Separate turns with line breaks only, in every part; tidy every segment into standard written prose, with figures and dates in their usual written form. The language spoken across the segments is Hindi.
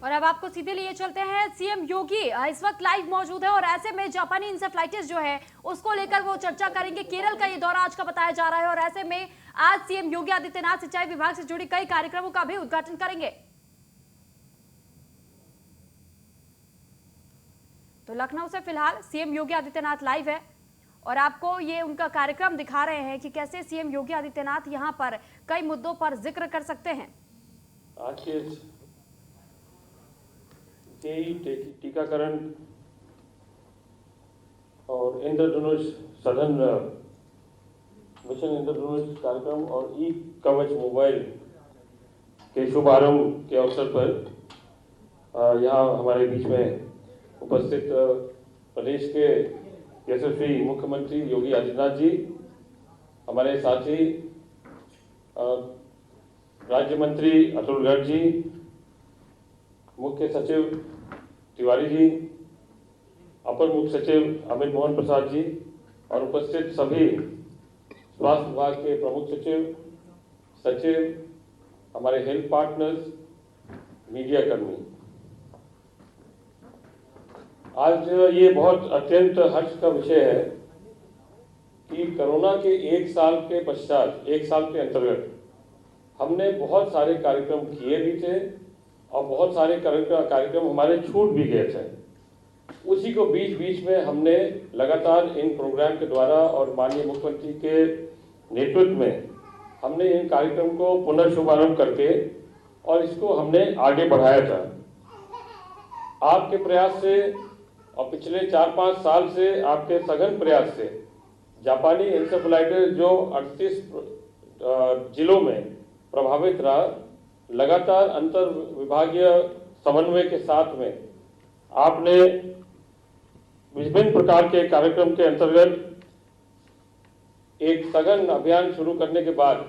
और अब आपको सीधे लिए चलते हैं, सीएम योगी इस वक्त लाइव मौजूद है और ऐसे में जापानी इंसेफ्लाइटिस जो है उसको लेकर वो चर्चा करेंगे। केरल का ये दौरा आज का बताया जा रहा है और ऐसे में आज सीएम योगी आदित्यनाथ सिंचाई विभाग से जुड़ी कई कार्यक्रमों का भी उद्घाटन करेंगे। तो लखनऊ से फिलहाल सीएम योगी आदित्यनाथ लाइव है और आपको ये उनका कार्यक्रम दिखा रहे हैं कि कैसे सीएम योगी आदित्यनाथ यहां पर कई मुद्दों पर जिक्र कर सकते हैं।
आज के टीकाकरण और इंद्रधनुष सघन मिशन इंद्रधनुष कार्यक्रम और ई कवच मोबाइल के शुभारंभ के अवसर पर यहाँ हमारे बीच में उपस्थित प्रदेश के यशस्वी मुख्यमंत्री योगी आदित्यनाथ जी, हमारे साथी राज्य मंत्री अतुल गर्ग जी, मुख्य सचिव तिवारी जी, अपर मुख्य सचिव अमित मोहन प्रसाद जी और उपस्थित सभी स्वास्थ्य विभाग के प्रमुख सचिव, हमारे हेल्थ पार्टनर्स, मीडिया कर्मी, आज ये बहुत अत्यंत हर्ष का विषय है कि कोरोना के एक साल के पश्चात, एक साल के अंतर्गत हमने बहुत सारे कार्यक्रम किए भी थे और बहुत सारे कार्यक्रम हमारे छूट भी गए थे। उसी को बीच में हमने लगातार इन प्रोग्राम के द्वारा और माननीय मुख्यमंत्री के नेतृत्व में हमने इन कार्यक्रम को पुनः शुभारंभ करके और इसको हमने आगे बढ़ाया था। आपके प्रयास से और पिछले 4-5 साल से आपके सघन प्रयास से जापानी इंसेफ्लाइटिस जो 38 जिलों में प्रभावित रहा, लगातार अंतर विभागीय समन्वय के साथ में आपने विभिन्न प्रकार के कार्यक्रम के अंतर्गत एक सघन अभियान शुरू करने के बाद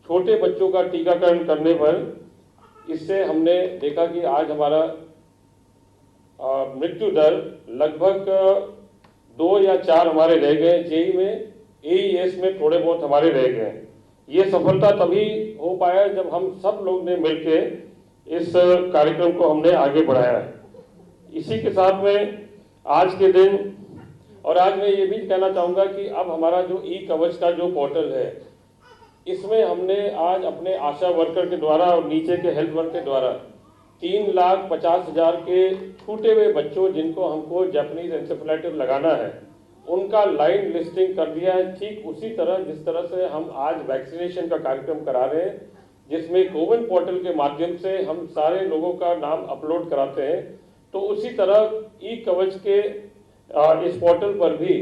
छोटे बच्चों का टीकाकरण करने पर इससे हमने देखा कि आज हमारा मृत्यु दर लगभग 2 या 4 हमारे रह गए। जेई में, एईएस में थोड़े बहुत हमारे रह गए। ये सफलता तभी हो पाया जब हम सब लोग ने मिलके इस कार्यक्रम को हमने आगे बढ़ाया। इसी के साथ में आज के दिन, और आज मैं ये भी कहना चाहूँगा कि अब हमारा जो ई कवच का जो पोर्टल है, इसमें हमने आज अपने आशा वर्कर के द्वारा और नीचे के हेल्थ वर्कर के द्वारा 3,50,000 के छूटे हुए बच्चों जिनको हमको जापानीज एंसेफ्लाइटिस लगाना है, उनका लाइन लिस्टिंग कर दिया है। ठीक उसी तरह जिस तरह से हम आज वैक्सीनेशन का कार्यक्रम करा रहे हैं, जिसमें कोविन पोर्टल के माध्यम से हम सारे लोगों का नाम अपलोड कराते हैं, तो उसी तरह ई कवच के इस पोर्टल पर भी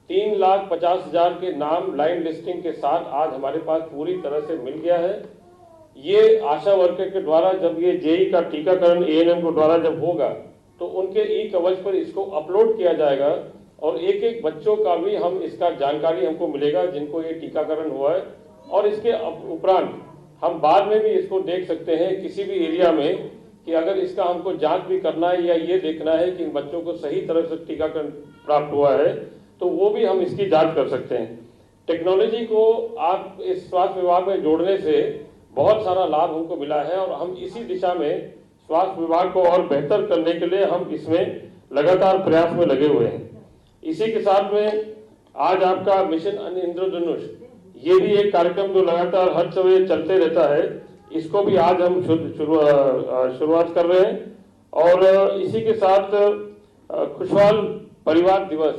3,50,000 के नाम लाइन लिस्टिंग के साथ आज हमारे पास पूरी तरह से मिल गया है। ये आशा वर्कर के द्वारा जब ये जेई का टीकाकरण एएनएम के द्वारा जब होगा तो उनके ई कवच पर इसको अपलोड किया जाएगा और एक बच्चों का भी हम इसका जानकारी हमको मिलेगा जिनको ये टीकाकरण हुआ है। और इसके उपरांत हम बाद में भी इसको देख सकते हैं किसी भी एरिया में कि अगर इसका हमको जांच भी करना है या ये देखना है कि इन बच्चों को सही तरह से टीकाकरण प्राप्त हुआ है, तो वो भी हम इसकी जांच कर सकते हैं। टेक्नोलॉजी को आप इस स्वास्थ्य विभाग में जोड़ने से बहुत सारा लाभ हमको मिला है और हम इसी दिशा में स्वास्थ्य विभाग को और बेहतर करने के लिए हम इसमें लगातार प्रयास में लगे हुए हैं। इसी के साथ में आज आपका मिशन इंद्रधनुष, ये भी एक कार्यक्रम जो लगातार हर समय चलते रहता है, इसको भी आज हम शुरुआत कर रहे हैं। और इसी के साथ खुशहाल परिवार दिवस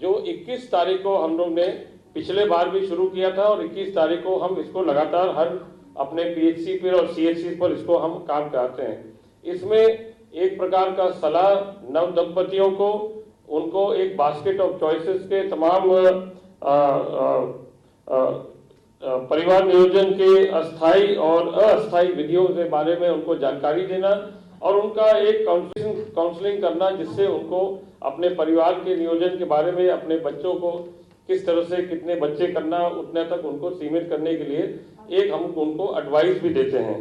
जो 21 तारीख को हम लोग ने पिछले बार भी शुरू किया था और 21 तारीख को हम इसको लगातार हर अपने पीएचसी पर और सीएचसी पर इसको हम काम कराते हैं। इसमें एक प्रकार का सलाह नव दंपतियों को, उनको एक बास्केट ऑफ चॉइसेस के तमाम परिवार नियोजन के अस्थायी और अस्थायी विधियों के बारे में उनको जानकारी देना और उनका एक काउंसलिंग करना, जिससे उनको अपने परिवार के नियोजन के बारे में, अपने बच्चों को किस तरह से कितने बच्चे करना, उतने तक उनको सीमित करने के लिए एक हम उनको एडवाइस भी देते हैं।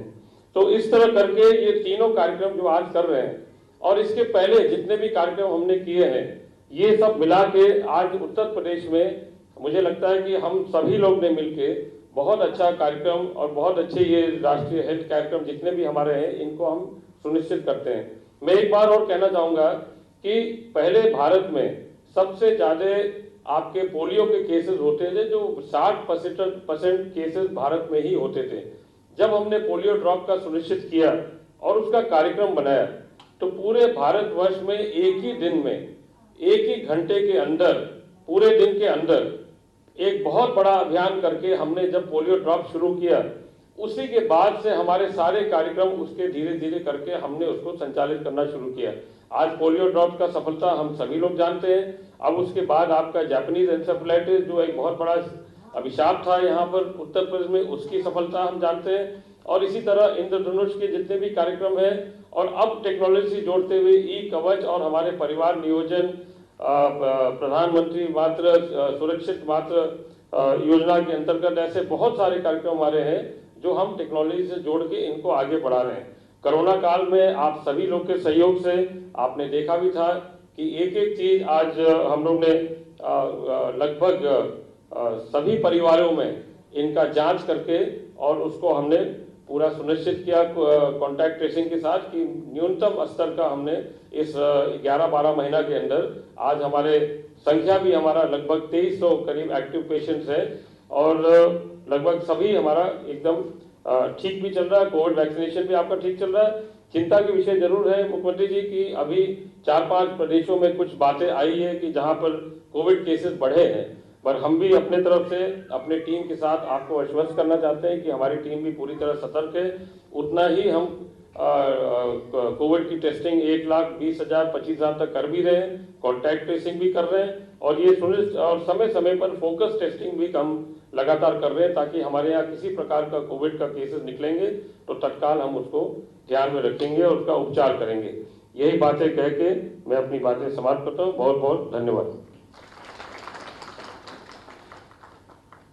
तो इस तरह करके ये तीनों कार्यक्रम जो आज कर रहे हैं और इसके पहले जितने भी कार्यक्रम हमने किए हैं, ये सब मिला के आज उत्तर प्रदेश में मुझे लगता है कि हम सभी लोग ने मिलके बहुत अच्छा कार्यक्रम और बहुत अच्छे ये राष्ट्रीय हेल्थ कार्यक्रम जितने भी हमारे हैं इनको हम सुनिश्चित करते हैं। मैं एक बार और कहना चाहूँगा कि पहले भारत में सबसे ज़्यादा आपके पोलियो के केसेस होते थे, जो 60% केसेस भारत में ही होते थे। जब हमने पोलियो ड्रॉप का सुनिश्चित किया और उसका कार्यक्रम बनाया तो पूरे भारतवर्ष में एक ही दिन में, एक ही घंटे के अंदर, पूरे दिन के अंदर एक बहुत बड़ा अभियान करके हमने जब पोलियो ड्रॉप शुरू किया, उसी के बाद से हमारे सारे कार्यक्रम उसके धीरे धीरे करके हमने उसको संचालित करना शुरू किया। आज पोलियो ड्रॉप का सफलता हम सभी लोग जानते हैं। अब उसके बाद आपका जापानीज एन्सेफेलाइटिस जो एक बहुत बड़ा अभिशाप था यहाँ पर उत्तर प्रदेश में, उसकी सफलता हम जानते हैं। और इसी तरह इंद्रधनुष के जितने भी कार्यक्रम हैं और अब टेक्नोलॉजी जोड़ते हुए ई कवच और हमारे परिवार नियोजन, प्रधानमंत्री मातृ सुरक्षित मातृ योजना के अंतर्गत ऐसे बहुत सारे कार्यक्रम हमारे हैं जो हम टेक्नोलॉजी से जोड़ के इनको आगे बढ़ा रहे हैं। कोरोना काल में आप सभी लोग के सहयोग से आपने देखा भी था कि एक एक चीज आज हम लोग ने लगभग सभी परिवारों में इनका जांच करके और उसको हमने पूरा सुनिश्चित किया कॉन्टैक्ट ट्रेसिंग के साथ कि न्यूनतम स्तर का हमने इस 11-12 महीना के अंदर आज हमारे संख्या भी हमारा लगभग 2300 करीब एक्टिव पेशेंट्स है और लगभग सभी हमारा एकदम ठीक भी चल रहा है। कोविड वैक्सीनेशन भी आपका ठीक चल रहा है। चिंता के विषय जरूर है मुख्यमंत्री जी कि अभी 4-5 प्रदेशों में कुछ बातें आई है कि जहां पर कोविड केसेस बढ़े हैं, पर हम भी अपने तरफ से अपने टीम के साथ आपको आश्वस्त करना चाहते हैं कि हमारी टीम भी पूरी तरह सतर्क है। उतना ही हम कोविड की टेस्टिंग 1,20,000 25,000 तक कर भी रहे हैं, कॉन्टैक्ट ट्रेसिंग भी कर रहे हैं और ये सुनिश्चित और समय समय पर फोकस टेस्टिंग भी हम लगातार कर रहे हैं ताकि हमारे यहाँ किसी प्रकार का कोविड का केसेस निकलेंगे तो तत्काल हम उसको ध्यान में रखेंगे और उसका उपचार करेंगे। यही बातें कह के मैं अपनी बातें समाप्त करता हूँ। बहुत बहुत धन्यवाद।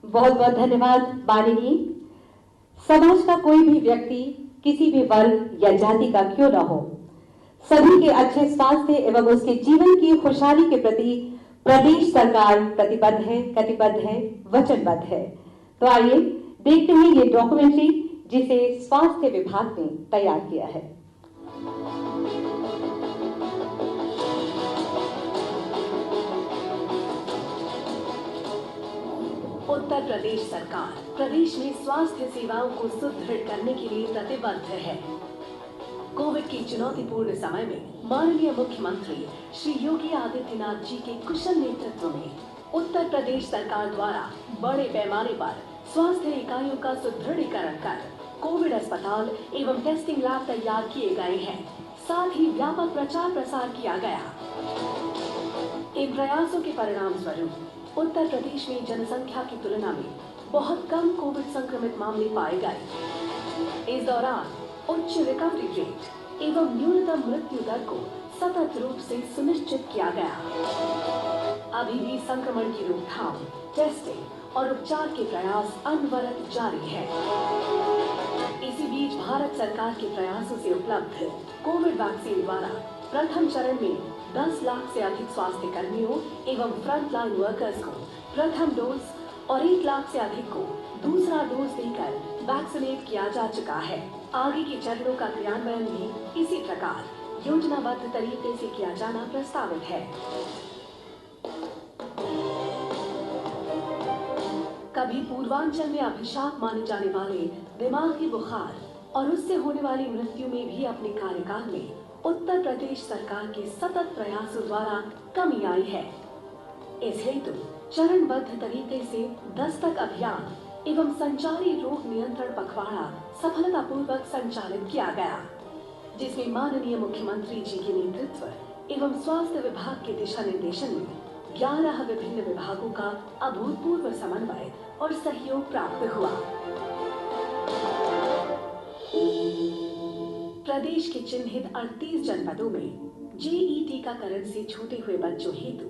बहुत बहुत धन्यवाद माननीय। समाज का कोई भी व्यक्ति किसी भी वर्ग या जाति का क्यों न हो, सभी के अच्छे स्वास्थ्य एवं उसके जीवन की खुशहाली के प्रति प्रदेश सरकार प्रतिबद्ध है, कटिबद्ध है, वचनबद्ध है। तो आइए देखते हैं ये डॉक्यूमेंट्री जिसे स्वास्थ्य विभाग ने तैयार किया है।
उत्तर प्रदेश सरकार प्रदेश में स्वास्थ्य सेवाओं को सुदृढ़ करने के लिए प्रतिबद्ध है। कोविड की चुनौतीपूर्ण समय में माननीय मुख्यमंत्री श्री योगी आदित्यनाथ जी के कुशल नेतृत्व में उत्तर प्रदेश सरकार द्वारा बड़े पैमाने पर स्वास्थ्य इकाइयों का सुदृढ़ीकरण कर कोविड अस्पताल एवं टेस्टिंग लैब तैयार किए गए हैं। साथ ही व्यापक प्रचार प्रसार किया गया। इन प्रयासों के परिणाम स्वरूप उत्तर प्रदेश में जनसंख्या की तुलना में बहुत कम कोविड संक्रमित मामले पाए गए। इस दौरान उच्च रिकवरी रेट एवं न्यूनतम मृत्यु दर को सतत रूप से सुनिश्चित किया गया। अभी भी संक्रमण की रोकथाम, टेस्टिंग और उपचार के प्रयास अनवरत जारी है। इसी बीच भारत सरकार के प्रयासों से उपलब्ध कोविड वैक्सीन द्वारा प्रथम चरण में 10 लाख से अधिक स्वास्थ्य कर्मियों एवं फ्रंटलाइन वर्कर्स को प्रथम डोज और 1 लाख से अधिक को दूसरा डोज देकर वैक्सीनेट किया जा चुका है। आगे के चरणों का क्रियान्वयन भी इसी प्रकार योजनाबद्ध तरीके से किया जाना प्रस्तावित है। कभी पूर्वांचल में अभिशाप माने जाने वाले दिमागी बुखार और उससे होने वाली मृत्यु में भी अपने कार्यकाल में उत्तर प्रदेश सरकार के सतत प्रयासों द्वारा कमी आई है। इस हेतु चरणबद्ध तरीके से दस्तक अभियान एवं संचारी रोग नियंत्रण पखवाड़ा सफलतापूर्वक संचालित किया गया, जिसमें माननीय मुख्यमंत्री जी के नेतृत्व एवं स्वास्थ्य विभाग के दिशा निर्देशन में 11 विभिन्न विभागों का अभूतपूर्व समन्वय और सहयोग प्राप्त हुआ। प्रदेश के चिन्हित 38 जनपदों में जेई टीकाकरण से छूटे हुए बच्चों हेतु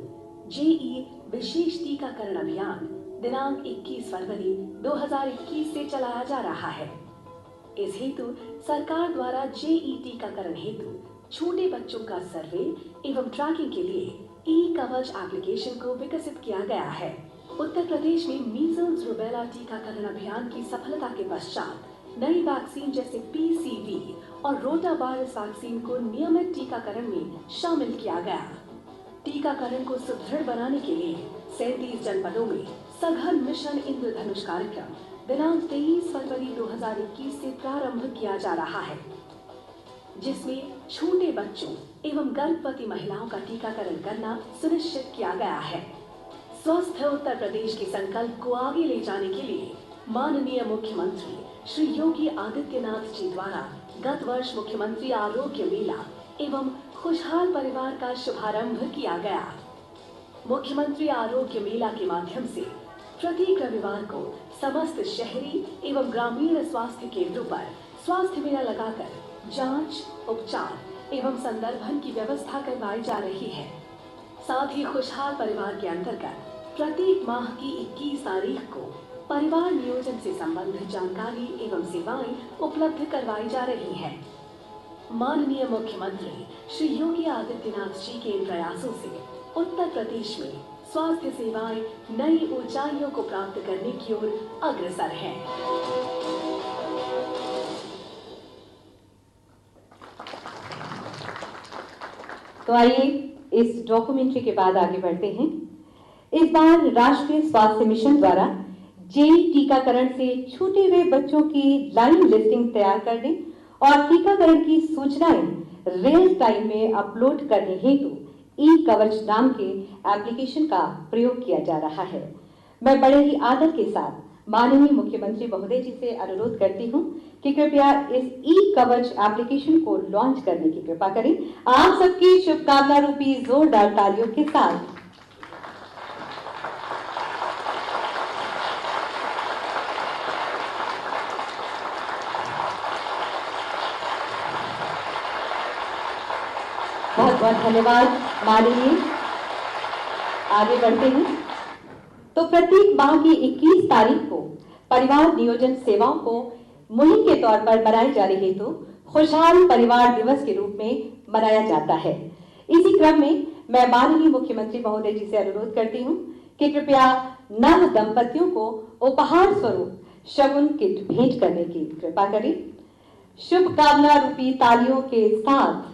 जेई विशेष टीकाकरण अभियान दिनांक 21 फरवरी 2021 से चलाया जा रहा है। इस हेतु सरकार द्वारा जेई टीकाकरण हेतु छोटे बच्चों का सर्वे एवं ट्रैकिंग के लिए ई कवच एप्लीकेशन को विकसित किया गया है। उत्तर प्रदेश में मीजल्स रूबेला टीकाकरण अभियान की सफलता के पश्चात नई वैक्सीन जैसे पीसीवी और रोटा वायरस वैक्सीन को नियमित टीकाकरण में शामिल किया गया। टीकाकरण को सुदृढ़ बनाने के लिए 37 जनपदों में सघन मिशन इंद्रधनुष कार्यक्रम दिनांक 23 फरवरी 2021 से प्रारंभ किया जा रहा है, जिसमें छोटे बच्चों एवं गर्भवती महिलाओं का टीकाकरण करना सुनिश्चित किया गया है। स्वस्थ उत्तर प्रदेश के संकल्प को आगे ले जाने के लिए माननीय मुख्यमंत्री श्री योगी आदित्यनाथ जी द्वारा गत वर्ष मुख्यमंत्री आरोग्य मेला एवं खुशहाल परिवार का शुभारंभ किया गया। मुख्यमंत्री आरोग्य मेला के माध्यम से प्रत्येक रविवार को समस्त शहरी एवं ग्रामीण स्वास्थ्य केंद्रों पर स्वास्थ्य मेला लगाकर जांच, उपचार एवं संदर्भन की व्यवस्था करवाई जा रही है। साथ ही खुशहाल परिवार के अंतर्गत प्रत्येक माह की 21 तारीख को परिवार नियोजन से संबंधित जानकारी एवं सेवाएं उपलब्ध करवाई जा रही हैं। माननीय मुख्यमंत्री श्री योगी आदित्यनाथ जी के इन प्रयासों से उत्तर प्रदेश में स्वास्थ्य सेवाएं नई ऊंचाइयों को प्राप्त करने की ओर अग्रसर हैं।
तो आइए इस डॉक्यूमेंट्री के बाद आगे बढ़ते हैं। इस बार राष्ट्रीय स्वास्थ्य मिशन द्वारा जेई टीकाकरण से छूटे हुए बच्चों की लाइन लिस्टिंग तैयार करने और टीकाकरण की सूचनाएं रियल टाइम में अपलोड करने हेतु ई कवच नाम के एप्लीकेशन का प्रयोग किया जा रहा है। मैं बड़े ही आदर के साथ माननीय मुख्यमंत्री महोदय जी से अनुरोध करती हूं कि कृपया इस ई कवच एप्लीकेशन को लॉन्च करने की कृपा करें। आप सबकी शुभकामना रूपी जोरदार तालियों के साथ। बहुत बहुत धन्यवाद माननीय। आगे बढ़ते हैं। तो प्रत्येक माह की 21 तारीख को परिवार नियोजन सेवाओं को मुहिम के तौर पर मनाई जा रही हेतु खुशहाल परिवार दिवस के रूप में मनाया जाता है। इसी क्रम में मैं माननीय मुख्यमंत्री महोदय जी से अनुरोध करती हूं कि कृपया नव दंपतियों को उपहार स्वरूप शगुन किट भेंट करने की कृपा करें। शुभकामना रूपी तालियों के साथ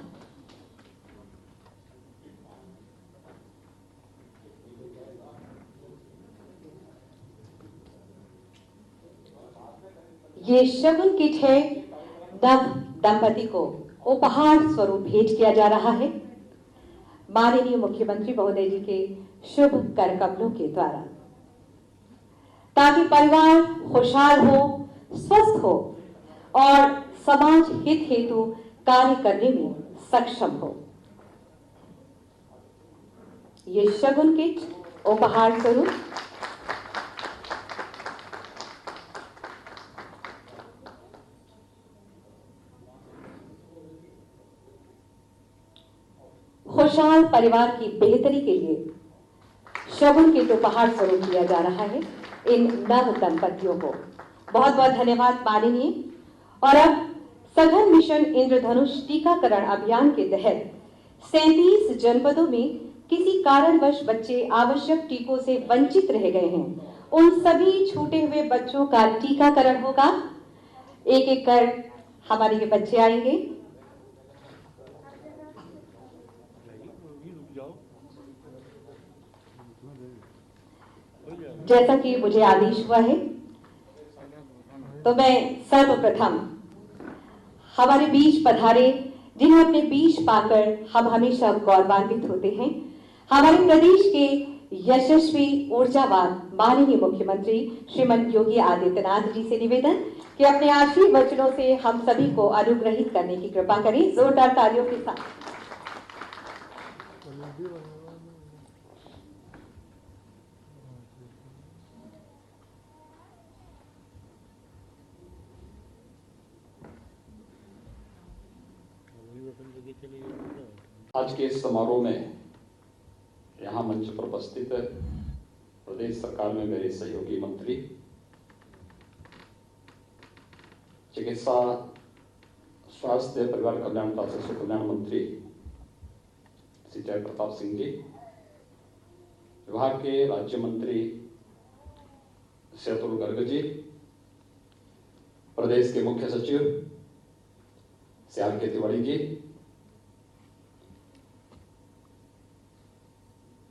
ये शगुन किट है, नव दंपति को उपहार स्वरूप भेंट किया जा रहा है माननीय मुख्यमंत्री महोदय जी के शुभ कर कमलों के द्वारा, ताकि परिवार खुशहाल हो, स्वस्थ हो और समाज हित हेतु कार्य करने में सक्षम हो। ये शगुन किट उपहार स्वरूप खुशहाल परिवार की बेहतरी के लिए शगुन किट उपहार स्वरूप दिया जा रहा है इन नव दंपतियों को। बहुत बहुत धन्यवाद माननीय। और अब सघन मिशन इंद्रधनुष टीकाकरण अभियान के तहत 37 जनपदों में किसी कारणवश बच्चे आवश्यक टीकों से वंचित रह गए हैं, उन सभी छूटे हुए बच्चों का टीकाकरण होगा। एक एक कर हमारे ये बच्चे आएंगे। जैसा कि मुझे आदेश हुआ है, तो मैं सर्वप्रथम हमारे बीच पधारे, जिन्हें अपने बीच पाकर हम हमेशा गौरवान्वित होते हैं, हमारे प्रदेश के यशस्वी ऊर्जावान माननीय मुख्यमंत्री श्रीमान योगी आदित्यनाथ जी से निवेदन कि अपने आशीर्वाद वचनों से हम सभी को अनुग्रहित करने की कृपा करें। जोरदार तालियों के साथ।
आज के इस समारोह में यहाँ मंच पर उपस्थित प्रदेश सरकार में मेरे सहयोगी मंत्री, चिकित्सा, स्वास्थ्य, परिवार कल्याण तथा शिशु कल्याण मंत्री श्री जय प्रताप सिंह जी, विभाग के राज्य मंत्री श्री अतुल गर्ग जी, प्रदेश के मुख्य सचिव श्री आर के तिवारी जी,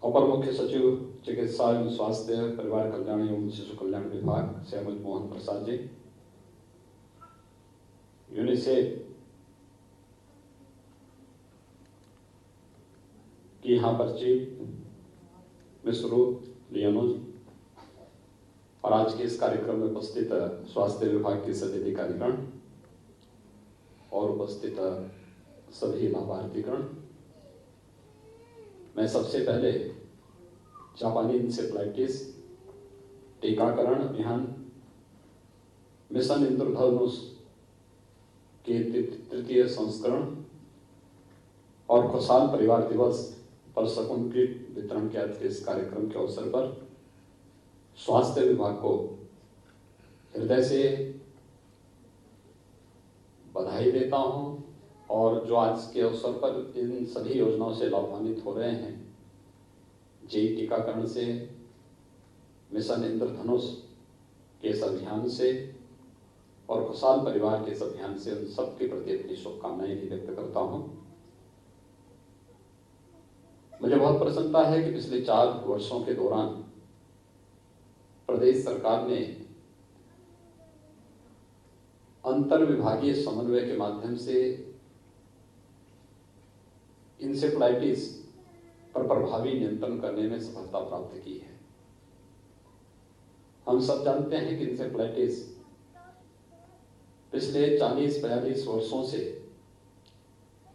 अपर मुख्य सचिव चिकित्सा एवं स्वास्थ्य परिवार कल्याण एवं शिशु कल्याण विभाग श्री अमित मोहन प्रसाद जी, यूनिसेफ की यहाँ पर चीफ मिस रूथ लियोनो जी, और आज के इस कार्यक्रम में उपस्थित स्वास्थ्य विभाग के सभी अधिकारीगण और उपस्थित सभी लाभार्थीगण, मैं सबसे पहले जापानी इंसेफ्लाइटिस टीकाकरण अभियान मिशन इंद्रधनुष के तृतीय संस्करण और खुशहाल परिवार दिवस पर शकुन किट वितरण के आज के इस कार्यक्रम के अवसर पर स्वास्थ्य विभाग को हृदय से बधाई देता हूं, और जो आज के अवसर पर इन सभी योजनाओं से लाभान्वित हो रहे हैं, जेई टीकाकरण से, मिशन इंद्रधनुष के इस अभियान से और खुशहाल परिवार के इस अभियान से, उन सबके प्रति अपनी शुभकामनाएं भी व्यक्त करता हूं। मुझे बहुत प्रसन्नता है कि पिछले 4 वर्षों के दौरान प्रदेश सरकार ने अंतर विभागीय समन्वय के माध्यम से इंसेफ्लाइटिस पर प्रभावी नियंत्रण करने में सफलता प्राप्त की है। हम सब जानते हैं कि इंसेफ्लाइटिस पिछले 40-42 वर्षों से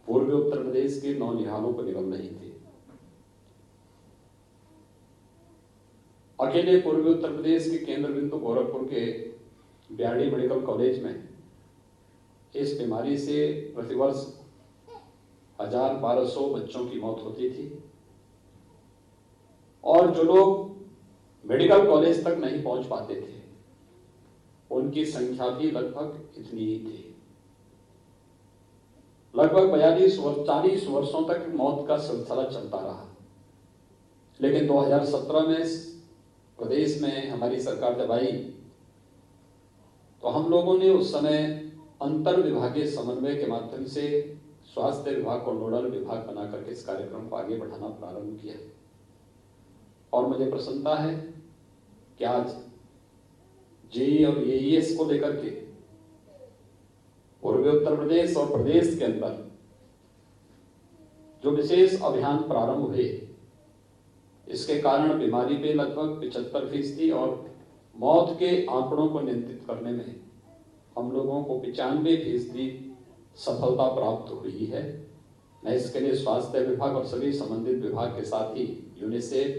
पूर्वी उत्तर प्रदेश के 9 निहालों पर निकल रही थी। अकेले पूर्वी उत्तर प्रदेश के केंद्र बिंदु गोरखपुर के बीआरडी मेडिकल कॉलेज में इस बीमारी से प्रतिवर्ष 1200 बच्चों की मौत होती थी, और जो लोग मेडिकल कॉलेज तक नहीं पहुंच पाते थे उनकी संख्या भी लगभग इतनी ही थी। लगभग 40 वर्षों तक मौत का सिलसिला चलता रहा, लेकिन 2017 में प्रदेश में हमारी सरकार जब आई तो हम लोगों ने उस समय अंतर विभागीय समन्वय के माध्यम से स्वास्थ्य विभाग को नोडल विभाग बना करके इस कार्यक्रम को आगे बढ़ाना प्रारंभ किया। और मुझे प्रसन्नता है कि आज जेई और एईएस को लेकर के पूर्वी उत्तर प्रदेश और प्रदेश के अंदर जो विशेष अभियान प्रारंभ हुए, इसके कारण बीमारी पे लगभग 75% और मौत के आंकड़ों को नियंत्रित करने में हम लोगों को 95% सफलता प्राप्त हुई है। मैं इसके लिए स्वास्थ्य विभाग और सभी संबंधित विभाग के साथ ही यूनिसेफ,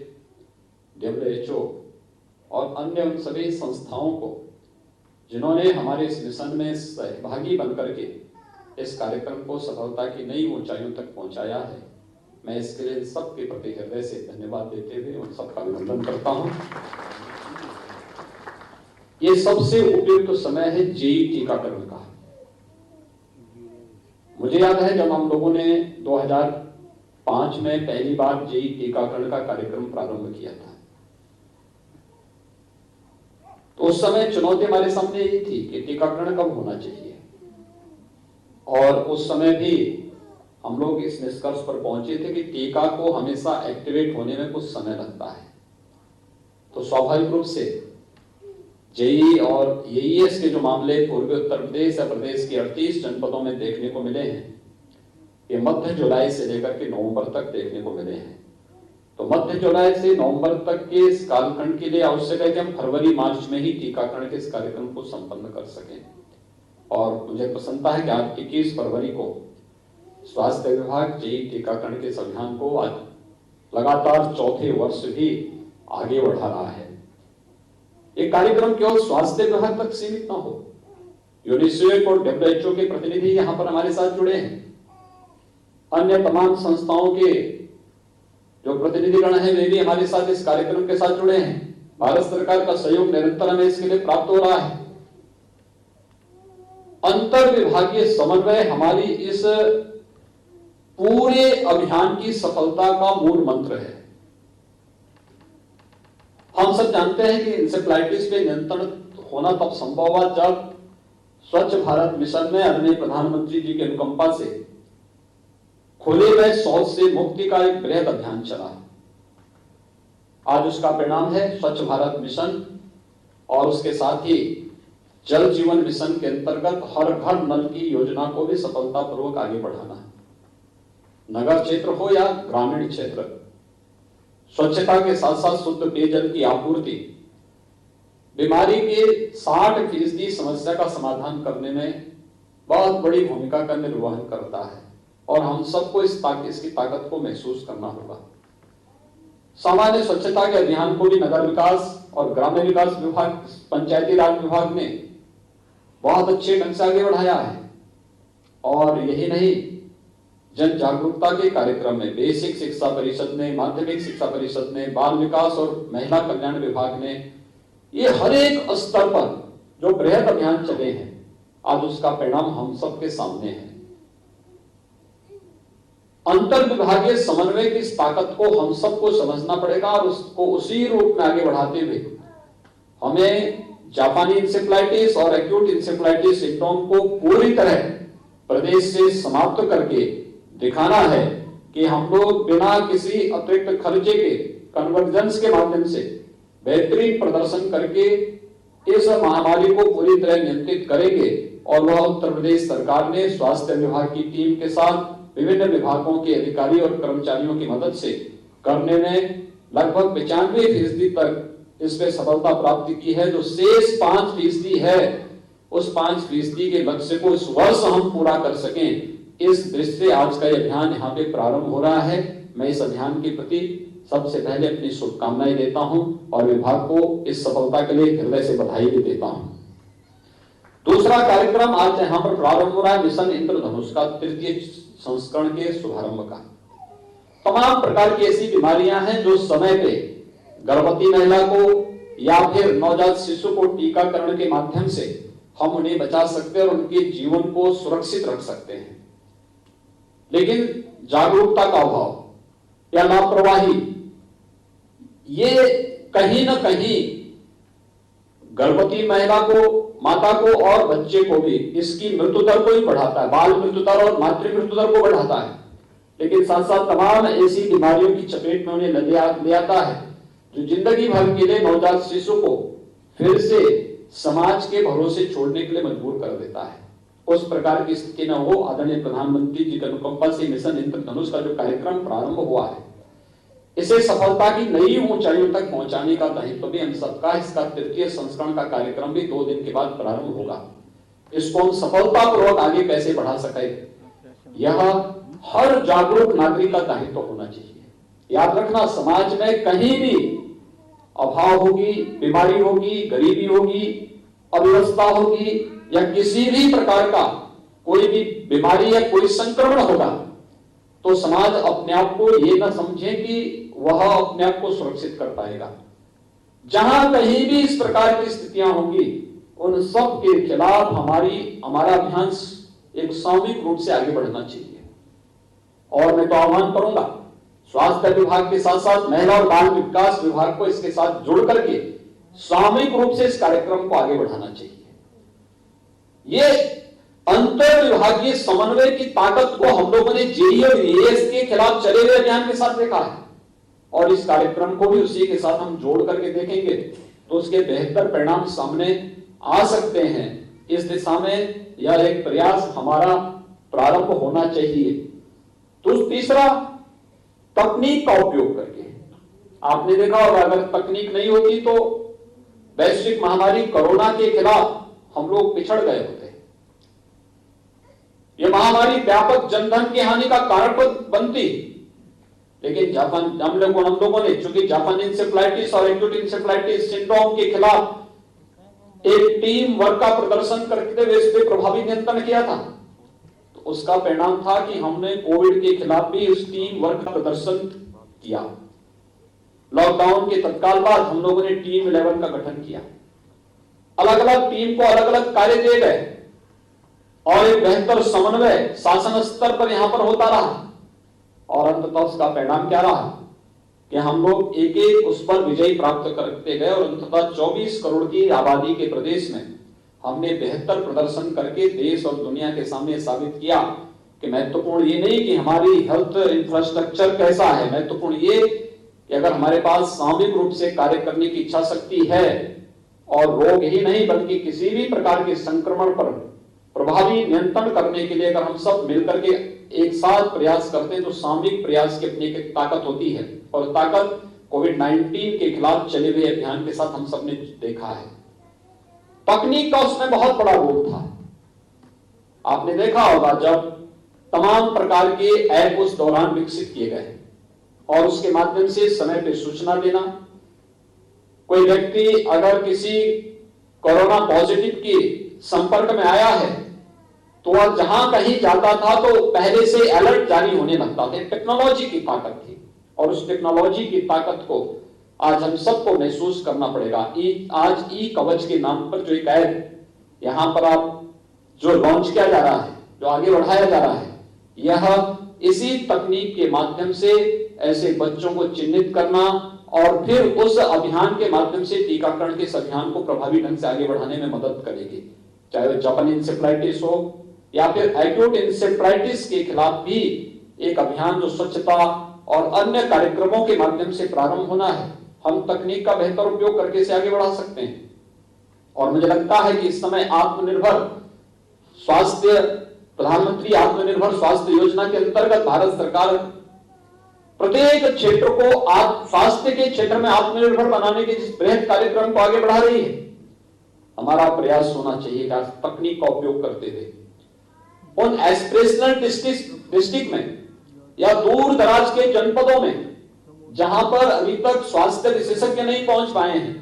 WHO और अन्य उन सभी संस्थाओं को जिन्होंने हमारे इस मिशन में सहभागी बनकर के इस कार्यक्रम को सफलता की नई ऊंचाइयों तक पहुंचाया है, मैं इसके लिए सबके प्रति हृदय से धन्यवाद देते हुए उन सबका अभिनंदन करता हूं। ये सबसे उपयुक्त समय है जेई टीकाकरण का। मुझे याद है जब हम लोगों ने 2005 में पहली बार जेई टीकाकरण का कार्यक्रम प्रारंभ किया था, तो उस समय चुनौती हमारे सामने यही थी कि टीकाकरण कब होना चाहिए, और उस समय भी हम लोग इस निष्कर्ष पर पहुंचे थे कि टीका को हमेशा एक्टिवेट होने में कुछ समय लगता है। तो स्वाभाविक रूप से जेई और एईएस के जो मामले पूर्वी उत्तर प्रदेश या प्रदेश के 38 जनपदों में देखने को मिले हैं, ये मध्य जुलाई से लेकर के नवंबर तक देखने को मिले हैं। तो मध्य जुलाई से नवंबर तक के इस कालखंड के लिए आवश्यक है कि हम फरवरी-मार्च में ही टीकाकरण के इस कार्यक्रम को संपन्न कर सकें। और मुझे प्रसन्नता है कि आज 21 फरवरी को स्वास्थ्य विभाग जेई टीकाकरण के इस अभियान को आज लगातार चौथे वर्ष भी आगे बढ़ा रहा है। ये कार्यक्रम केवल स्वास्थ्य विभाग तक सीमित ना हो, यूनिसेफ और WHO के प्रतिनिधि यहाँ पर हमारे साथ जुड़े हैं, अन्य तमाम संस्थाओं के जो प्रतिनिधिगण हैं वे भी हमारे साथ इस कार्यक्रम के साथ जुड़े हैं। भारत सरकार का सहयोग निरंतर हमें इसके लिए प्राप्त हो रहा है। अंतर विभागीय समन्वय हमारी इस पूरे अभियान की सफलता का मूल मंत्र है। हम सब जानते हैं कि इंसेफ्लाइटिस पे नियंत्रण होना तब संभव हुआ जब स्वच्छ भारत मिशन में आदरणीय प्रधानमंत्री जी की अनुकंपा से खुले में शौच से मुक्ति का एक बृहद अभियान चला। आज उसका परिणाम है स्वच्छ भारत मिशन और उसके साथ ही जल जीवन मिशन के अंतर्गत हर घर नल की योजना को भी सफलतापूर्वक आगे बढ़ाना है। नगर क्षेत्र हो या ग्रामीण क्षेत्र, स्वच्छता के साथ साथ शुद्ध पेयजल की आपूर्ति बीमारी के 60% समस्या का समाधान करने में बहुत बड़ी भूमिका का निर्वहन करता है और हम सबको इसकी ताकत को महसूस करना होगा। सामान्य स्वच्छता के अभियान को भी नगर विकास और ग्रामीण विकास विभाग, पंचायती राज विभाग ने बहुत अच्छे ढंग से आगे बढ़ाया है। और यही नहीं, जन जागरूकता के कार्यक्रम में बेसिक शिक्षा परिषद ने, माध्यमिक शिक्षा परिषद ने, बाल विकास और महिला कल्याण विभाग ने, ये हर एक स्तर पर जो बृहद अभियान चले हैं, आज उसका परिणाम हम सबके सामने है। अंतर विभागीय समन्वय की इस ताकत को हम सबको समझना पड़ेगा और उसको उसी रूप में आगे बढ़ाते हुए हमें जापानी इंसेफ्लाइटिस और एक्यूट इंसेफ्लाइटिस सिंड्रोम को पूरी तरह प्रदेश से समाप्त करके दिखाना है कि हम लोग बिना किसी अतिरिक्त खर्चे के कन्वर्जेंस के माध्यम से बेहतरीन प्रदर्शन करके इस महामारी को पूरी तरह नियंत्रित करेंगे। और वह उत्तर प्रदेश सरकार ने स्वास्थ्य विभाग की टीम के साथ विभिन्न विभागों के अधिकारी और कर्मचारियों की मदद से करने में लगभग 95% तक इस पे सफलता प्राप्त की है। जो शेष 5% है, उस 5% के लक्ष्य को इस वर्ष हम पूरा कर सकें, इस दृष्टि से आज का अभियान यहाँ पे प्रारंभ हो रहा है। मैं इस अभियान के प्रति सबसे पहले अपनी शुभकामनाएं देता हूं और विभाग को इस सफलता के लिए हृदय से बधाई भी देता हूं। दूसरा कार्यक्रम आज यहाँ पर प्रारंभ हो रहा है मिशन इंद्रधनुष का 3य संस्करण के शुभारंभ का। तमाम प्रकार की ऐसी बीमारियां हैं जो समय पे गर्भवती महिला को या फिर नवजात शिशु को टीकाकरण के माध्यम से हम उन्हें बचा सकते हैं और उनके जीवन को सुरक्षित रख सकते हैं। लेकिन जागरूकता का अभाव या लापरवाही, ये कहीं ना कहीं गर्भवती महिला को, माता को और बच्चे को भी इसकी मृत्यु दर को ही बढ़ाता है, बाल मृत्यु दर और मातृ मृत्यु दर को बढ़ाता है। लेकिन साथ साथ तमाम ऐसी बीमारियों की चपेट में उन्हें ले आता है जो जिंदगी भर के लिए नवजात शिशु को फिर से समाज के भरोसे छोड़ने के लिए मजबूर कर देता है। उस प्रकार की स्थिति न हो, आदरणीय प्रधानमंत्री जी की अनुकंपा से मिशन इंद्रधनुष का जो कार्यक्रम प्रारंभ हुआ है, इसे सफलता की नई ऊंचाइयों तक पहुंचाने का दायित्व भी हम सबका। इसका 3य संस्करण का कार्यक्रम भी 2 दिन के बाद प्रारंभ होगा। इसको हम सफलतापूर्वक आगे कैसे बढ़ा सके, यह हर जागरूक नागरिक का दायित्व होना चाहिए। याद रखना, समाज में कहीं भी अभाव होगी, बीमारी होगी, गरीबी होगी, अव्यवस्था होगी या किसी भी प्रकार का कोई भी बीमारी या कोई संक्रमण होगा, तो समाज अपने आप को ये ना समझे कि वह अपने आप को सुरक्षित कर पाएगा। जहां कहीं भी इस प्रकार की स्थितियां होंगी, उन सब के खिलाफ हमारा अभियान एक सामूहिक रूप से आगे बढ़ना चाहिए। और मैं तो आह्वान करूंगा स्वास्थ्य विभाग के साथ साथ महिला और बाल विकास विभाग को इसके साथ जुड़ करके सामूहिक रूप से इस कार्यक्रम को आगे बढ़ाना चाहिए। ये अंतर विभागीय समन्वय की ताकत को हम लोगों ने जेईई और एएस के खिलाफ चले हुए अभियान के साथ देखा है और इस कार्यक्रम को भी उसी के साथ हम जोड़ करके देखेंगे तो उसके बेहतर परिणाम सामने आ सकते हैं। इस दिशा में यह एक प्रयास हमारा प्रारंभ होना चाहिए। तो तीसरा, तकनीक का उपयोग करके। आपने देखा होगा, अगर तकनीक नहीं होती तो वैश्विक महामारी कोरोना के खिलाफ हम लोग पिछड़ गए होते। यह महामारी व्यापक जनधन की हानि का कारण बनती, लेकिन हम लोगों ने चूंकि जापानी इंसेफ्लाइटिस और एक्यूट इंसेफ्लाइटिस सिंड्रोम के खिलाफ एक टीम वर्क का प्रदर्शन करते हुए इस पर प्रभावी नियंत्रण किया था, तो उसका परिणाम था कि हमने कोविड के खिलाफ भी उस टीम वर्क का प्रदर्शन किया। लॉकडाउन के तत्काल बाद हम लोगों ने टीम 11 का गठन किया, अलग अलग टीम को अलग अलग कार्य दिए गए और एक बेहतर समन्वय शासन स्तर पर यहां पर होता रहा और अंततः उसका परिणाम क्या रहा कि हम लोग एक एक उस पर विजय प्राप्त करते गए और अंततः 24 करोड़ की आबादी के प्रदेश में हमने बेहतर प्रदर्शन करके देश और दुनिया के सामने साबित किया कि महत्वपूर्ण ये नहीं कि हमारी हेल्थ इंफ्रास्ट्रक्चर कैसा है, महत्वपूर्ण ये कि अगर हमारे पास सामूहिक रूप से कार्य करने की इच्छा शक्ति है और रोग ही नहीं बल्कि किसी भी प्रकार के संक्रमण पर प्रभावी नियंत्रण करने के लिए अगर हम सब मिलकर के एक साथ प्रयास करते हैं तो सामूहिक प्रयास की अपनी एक ताकत होती है और ताकत कोविड-19 के खिलाफ चले हुए अभियान के साथ हम सबने देखा है। तकनीक का उसमें बहुत बड़ा रोल था। आपने देखा होगा जब तमाम प्रकार के ऐप उस दौरान विकसित किए गए और उसके माध्यम से समय पे सूचना देना, कोई व्यक्ति अगर किसी कोरोना पॉजिटिव के संपर्क में आया है तो वह जहां कहीं जाता था तो पहले से अलर्ट जारी होने लगता था। टेक्नोलॉजी की ताकत थी और उस टेक्नोलॉजी की ताकत को आज हम सबको महसूस करना पड़ेगा। आज ई कवच के नाम पर जो एक ऐप यहां पर आप जो लॉन्च किया जा रहा है, जो आगे बढ़ाया जा रहा है, यह इसी तकनीक के माध्यम से ऐसे बच्चों को चिन्हित करना और फिर उस अभियान के माध्यम से टीकाकरण के इस अभियान को प्रभावी ढंग से आगे बढ़ाने में मदद करेगी। चाहे वो जापानी इंसेफ्लाइटिस हो या फिर एक्यूट इंसेफ्लाइटिस के खिलाफ भी एक अभियान जो स्वच्छता और अन्य कार्यक्रमों के माध्यम से प्रारंभ होना है, हम तकनीक का बेहतर उपयोग करके इसे आगे बढ़ा सकते हैं। और मुझे लगता है कि इस समय आत्मनिर्भर स्वास्थ्य, प्रधानमंत्री आत्मनिर्भर स्वास्थ्य योजना के अंतर्गत भारत सरकार प्रत्येक क्षेत्र को स्वास्थ्य के क्षेत्र में आत्मनिर्भर बनाने के जिस बृहद कार्यक्रम को आगे बढ़ा रही है, हमारा प्रयास होना चाहिए कि तकनीक का उपयोग करते हुए उन एस्पिरेशनल डिस्ट्रिक्ट में या दूर दराज के जनपदों में जहां पर अभी तक स्वास्थ्य विशेषज्ञ नहीं पहुंच पाए हैं,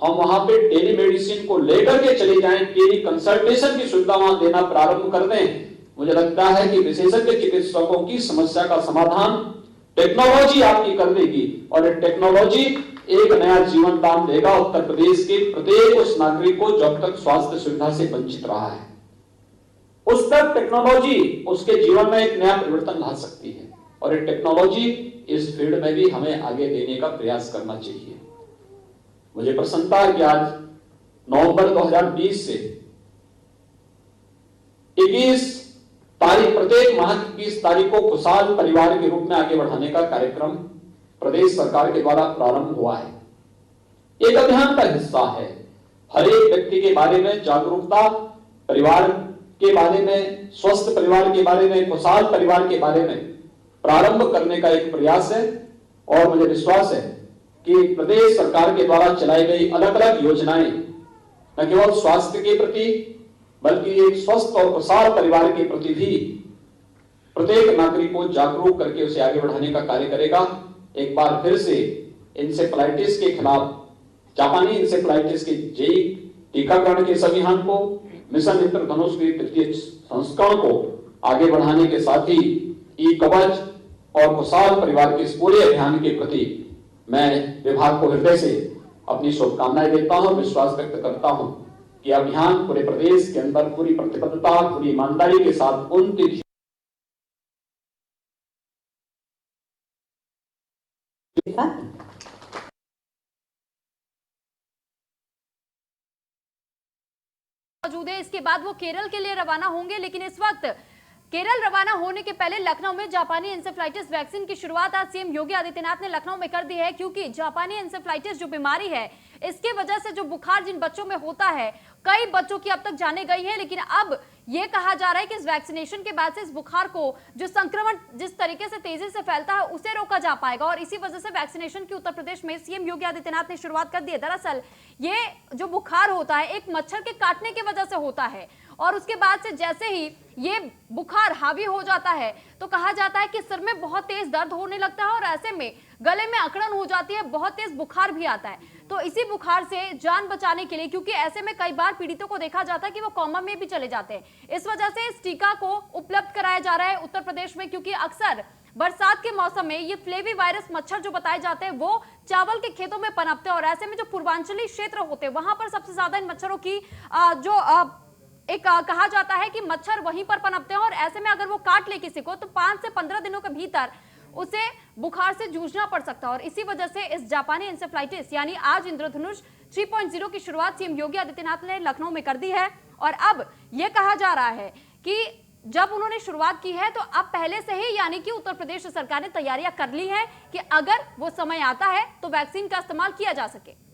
हम वहां पे टेलीमेडिसिन को लेकर के चले जाएं, टेली कंसल्टेशन की सुविधा वहां देना प्रारंभ कर दें। मुझे लगता है कि विशेषज्ञ चिकित्सकों की समस्या का समाधान टेक्नोलॉजी आपकी कर देगी और टेक्नोलॉजी एक नया जीवन दान देगा उत्तर प्रदेश के प्रत्येक उस नागरिक को जो अब तक स्वास्थ्य सुविधा से वंचित रहा है। उस तक टेक्नोलॉजी उसके जीवन में एक नया परिवर्तन ला सकती है और ये टेक्नोलॉजी इस फील्ड में भी हमें आगे देने का प्रयास करना चाहिए। मुझे प्रसन्नता है कि आज नवंबर 2020 से 21 तारीख, प्रत्येक माह की 21 तारीख को खुशहाल परिवार के रूप में आगे बढ़ाने का कार्यक्रम प्रदेश सरकार के द्वारा प्रारंभ हुआ है। एक अभियान का हिस्सा है। हर एक व्यक्ति के बारे में जागरूकता, परिवार के बारे में, स्वस्थ परिवार के बारे में, खुशहाल परिवार के बारे में प्रारंभ करने का एक प्रयास है और मुझे विश्वास है कि प्रदेश सरकार के द्वारा चलाई गई अलग अलग योजनाएं न केवल स्वास्थ्य के प्रति बल्कि एक स्वस्थ और खुशहाल परिवार के प्रति भी प्रत्येक नागरिक को जागरूक करके उसे आगे बढ़ाने का कार्य करेगा। एक बार फिर से इंसेफ्लाइटिस के खिलाफ, जापानी इंसेफ्लाइटिस के जेई टीकाकरण के इस अभियान को, मिशन इंद्रधनुष के तृतीय संस्करण को आगे बढ़ाने के साथ ही ई कवच और खुशहाल परिवार के इस पूरे अभियान के प्रति मैं विभाग को हृदय से अपनी शुभकामनाएं देता हूं, विश्वास व्यक्त करता हूं कि अभियान पूरे प्रदेश के अंदर पूरी प्रतिबद्धता, पूरी ईमानदारी के साथ उन तिथियों
मौजूद है। इसके बाद वो केरल के लिए रवाना होंगे, लेकिन इस वक्त केरल रवाना होने के पहले लखनऊ में जापानी इंसेफ्लाइटिस वैक्सीन की शुरुआत आज सीएम योगी आदित्यनाथ ने लखनऊ में कर दी है, क्योंकि जापानी इंसेफ्लाइटिस जो बीमारी है, इसके वजह से जो बुखार जिन बच्चों में होता है, कई बच्चों की अब तक जाने गई है, लेकिन अब ये कहा जा रहा है कि इस वैक्सीनेशन के बाद से इस बुखार को, जो संक्रमण जिस तरीके से तेजी से फैलता है, उसे रोका जा पाएगा और इसी वजह से वैक्सीनेशन की उत्तर प्रदेश में सीएम योगी आदित्यनाथ ने शुरुआत कर दी है। दरअसल ये जो बुखार होता है एक मच्छर के काटने की वजह से होता है और उसके बाद से जैसे ही ये बुखार हावी हो जाता है तो कहा जाता है कि सिर में बहुत तेज दर्द होने लगता है और ऐसे में गले में अकड़न हो जाती है, बहुत तेज बुखार भी आता है। तो इसी बुखार से जान बचाने के लिए, क्योंकि ऐसे में कई बार पीड़ितों को देखा जाता है कि वो कोमा में भी चले जाते हैं, इस वजह से इस टीका को उपलब्ध कराया जा रहा है उत्तर प्रदेश में, क्योंकि अक्सर बरसात के मौसम में ये फ्लेवी वायरस मच्छर जो बताए जाते हैं वो चावल के खेतों में पनपते हैं और ऐसे में जो पूर्वांचली क्षेत्र होते हैं वहां पर सबसे ज्यादा इन मच्छरों की कहा जाता है कि मच्छर वहीं पर पनपते हैं और ऐसे में अगर वो काट ले किसी को तो 5 से 15 दिनों के भीतर उसे बुखार से जूझना पड़ सकता है। और इसी वजह से इस जापानी इंसेफ्लाइटिस यानी आज इंद्रधनुष 3.0 की शुरुआत सीएम योगी आदित्यनाथ ने लखनऊ में कर दी है। और अब यह कहा जा रहा है कि जब उन्होंने शुरुआत की है तो अब पहले से ही यानी कि उत्तर प्रदेश सरकार ने तैयारियां कर ली हैं कि अगर वो समय आता है तो वैक्सीन का इस्तेमाल किया जा सके।